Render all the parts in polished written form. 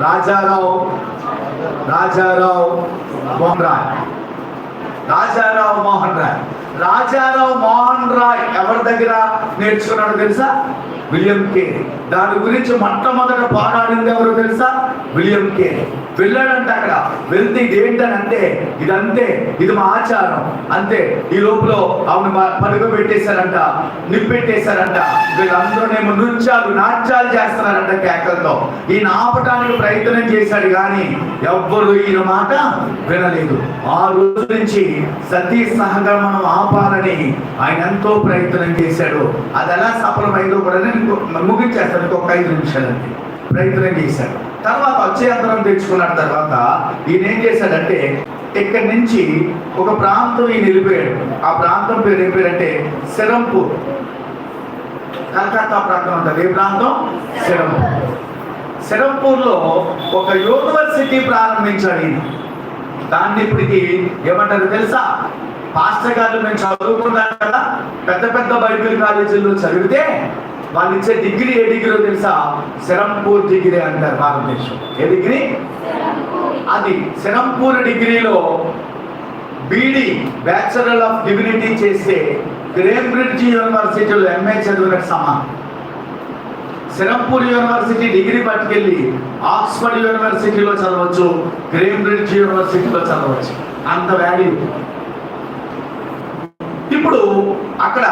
రాజారావు రాజారావు మోహన్ రాయ్. రాజారావు మోహన్ రాయ్. రాజారావు మోహన్ రాయ్ ఎవరి దగ్గర నేర్చుకున్నాడు తెలుసా? William Carey. దాని గురించి మొట్టమొదట పోరాడింది ఎవరు తెలుసా? William Carey. వెళ్ళాడంటే అక్కడ వెళ్తే ఇదేంటని అంటే ఇదంతే, ఇది మా ఆచారం అంతే. ఈ లోపల ఆమెను పడుగ పెట్టేశారంట, నిప్పెట్టేశారంట. వీళ్ళందరూనేమో నృత్యాలు నాట్యాలు చేస్తున్నారంట కేకలతో. ఈయన ఆపటానికి ప్రయత్నం చేశాడు కానీ ఎవ్వరు ఈయన మాట వినలేదు. ఆ రోజు నుంచి సతీ సహగమనం ఆపాలని ఆయన ఎంతో ప్రయత్నం చేశాడు. అది ఎలా సఫలమైందో కూడా నేను ముగించేస్తాను. ఇంకొక 5 నిమిషాలండి. ప్రయత్నం చేశాడు. తర్వాత వచ్చే యంత్రం తెచ్చుకున్న తర్వాత ఈయన ఏం చేశాడంటే ఇక్కడి నుంచి ఒక ప్రాంతం ఈయన వెళ్ళిపోయాడు. ఆ ప్రాంతం పేరు ఏం పేరంటే సెరంపూర్. కలకత్తా ప్రాంతం ఉంటుంది. ఏ ప్రాంతం? సెరంపూర్. సెరంపూర్లో ఒక యూనివర్సిటీ ప్రారంభించాడు ఈయన. దాన్ని ఇప్పటికి ఏమంటారు తెలుసా? పాస్టర్ గారు మేము చదువుకున్నాం కదా, పెద్ద పెద్ద బైబిల్ కాలేజీల్లో చదివితే వాళ్ళు ఇచ్చే డిగ్రీ ఏ డిగ్రీ తెలుసా? సెరంపూర్ డిగ్రీ అంటారు భారతదేశం. ఏ డిగ్రీ? అది సెరంపూర్ డిగ్రీలో బీడీ బ్యాచులర్ ఆఫ్ డివినిటీ చేస్తే కేంబ్రిడ్జ్ యూనివర్సిటీలో ఎంఏ చదివినట్టు సమానం. సెరంపూర్ యూనివర్సిటీ డిగ్రీ పట్టుకెళ్ళి ఆక్స్ఫర్డ్ యూనివర్సిటీలో చదవచ్చు, కేంబ్రిడ్జ్ యూనివర్సిటీలో చదవచ్చు. అంత వాల్యూ. ఇప్పుడు అక్కడ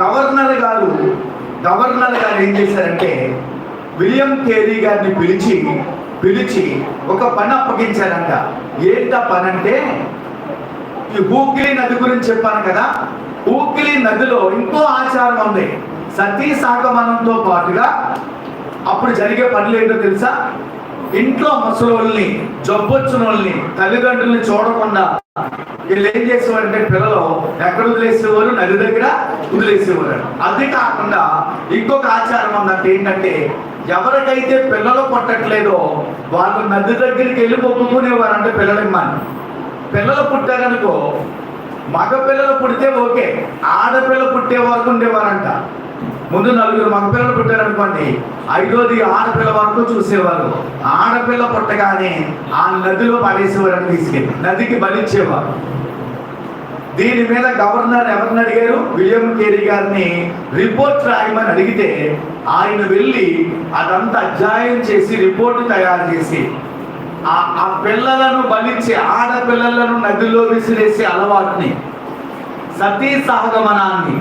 గవర్నర్ గారు ఏం చేశారంటే విలియం కేరీ గారిని పిలిచి ఒక పని అప్పగించారంట. ఏంట పని అంటే, ఈ హూగ్లీ నది గురించి చెప్పాను కదా, హూగ్లీ నదిలో ఇంకో ఆచారం ఉంది. సతీ సహగమనంతో పాటుగా అప్పుడు జరిగే పనులు ఏంటో తెలుసా? ఇంట్లో ముసలోళ్ళని, జబ్బొచ్చిన వాళ్ళని, తల్లిదండ్రుల్ని చూడకుండా వీళ్ళు ఏం చేసేవారంటే పిల్లలు ఎక్కడ వదిలేసేవారు? నది దగ్గర వదిలేసేవారు. అది కాకుండా ఇంకొక ఆచారం ఉందంటే ఏంటంటే, ఎవరికైతే పిల్లలు పుట్టట్లేదో వాళ్ళు నది దగ్గరికి వెళ్ళి మొక్కుకునేవారు. అంటే పిల్లలిమ్మని. పిల్లలు పుట్టారనుకో, మగ పిల్లలు పుడితే ఓకే, ఆడపిల్ల పుట్టే వరకు ఉండేవారంట. ముందు 4 మగపిల్లలు పుట్టారనుకోండి, 5వది ఆడపిల్ల వరకు చూసేవారు. ఆడపిల్ల పుట్టగానే ఆ నదిలో పడేసేవారు, తీసుకెళ్ళి నదికి బలిచ్చేవారు. దీని మీద గవర్నర్ ఎవరిని అడిగారు? విలియం కేరీ గారిని రిపోర్ట్ రాయమని అడిగితే ఆయన వెళ్ళి అదంతా అధ్యయనం చేసి రిపోర్టు తయారు చేసి ఆ పిల్లలను బలిచ్చే ఆడపిల్లలను నదిలో విసిరేసే అలవాటుని, సతీ సహగమనాన్ని,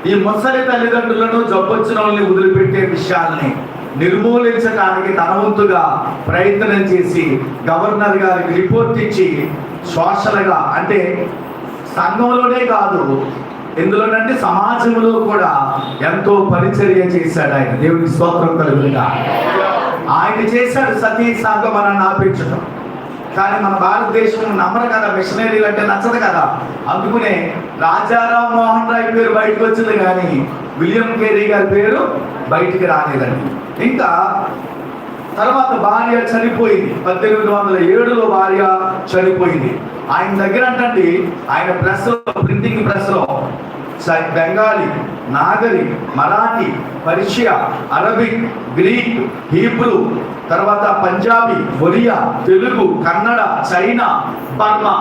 ఈ ముసలి తల్లిదండ్రులను జబ్బొచ్చిన వాళ్ళని వదిలిపెట్టే విషయాల్ని నిర్మూలించడానికి తన వంతుగా ప్రయత్నం చేసి గవర్నర్ గారికి రిపోర్ట్ ఇచ్చి సోషల్గా అంటే సంఘంలోనే కాదు, ఎందులోనంటే సమాజంలో కూడా ఎంతో పరిచర్య చేశాడు ఆయన. దేవునికి స్తోత్రం కలుగునుగా. ఆయన చేశాడు సతీ సహగమనాన్ని ఆపించడం. కానీ మన భారతదేశం నమ్మరు కదా, మిషనరీలు అంటే నచ్చదు కదా. అందుకునే రాజారావు మోహన్ రాయ్ పేరు బయటకు వచ్చింది కానీ విలియం కేరీ గారి పేరు బయటికి రాలేదండి. ఇంకా తర్వాత భార్య చనిపోయింది. 1807లో భార్య చనిపోయింది. ఆయన దగ్గర అంటే ఆయన ప్రెస్లో, ప్రింటింగ్ ప్రెస్లో Bengali, Nagari, Marathi, Persia, Arabic, Greek, Hebrew, తర్వాత పంజాబీ, ఒరియా, తెలుగు, కన్నడ, చైనా, బర్మా,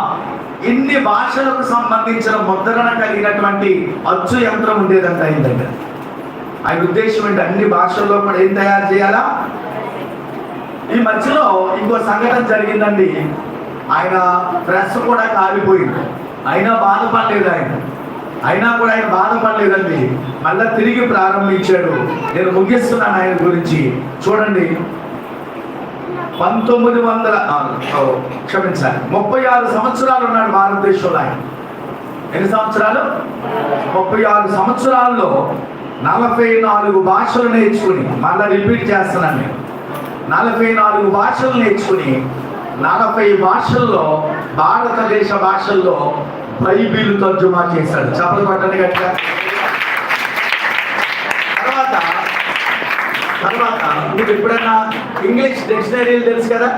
ఇన్ని భాషలకు సంబంధించిన ముద్రణ కలిగినటువంటి అచ్చు యంత్రం ఉండేదంట ఆయన దగ్గర. ఆయన ఉద్దేశం ఏంటి? అన్ని భాషల్లో కూడా ఏం తయారు చేయాలా? ఈ మధ్యలో ఇంకో సంఘటన జరిగిందండి. ఆయన ప్రెస్ కూడా కాలిపోయింది. అయినా కూడా ఆయన బాధపడలేదండి. మళ్ళా తిరిగి ప్రారంభించాడు. నేను ముగిస్తున్నాను ఆయన గురించి. చూడండి, 36 సంవత్సరాలు ఉన్నాడు భారతదేశంలో ఆయన. ఎన్ని సంవత్సరాలు? 36 సంవత్సరాల్లో 44 భాషలు నేర్చుకుని, మళ్ళీ రిపీట్ చేస్తున్నాను, 44 భాషలు నేర్చుకుని 40 భాషల్లో, భారతదేశ భాషల్లో బైబిల్ తర్జుమా చేశాడు. చప్పలు కొట్టండి గట్టిగా. తర్వాత మీకు ఎప్పుడైనా ఇంగ్లీష్ డిక్షనరీలు తెలుసు కదా?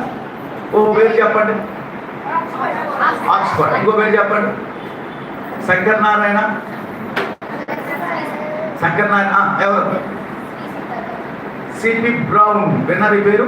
ఓ పేరు చెప్పండి. ఆక్స్ఫర్డ్. ఇంకో పేరు చెప్పండి. శంకర్ నారాయణ. ఎవరు? CP brown. విన్నారు ఈ పేరు?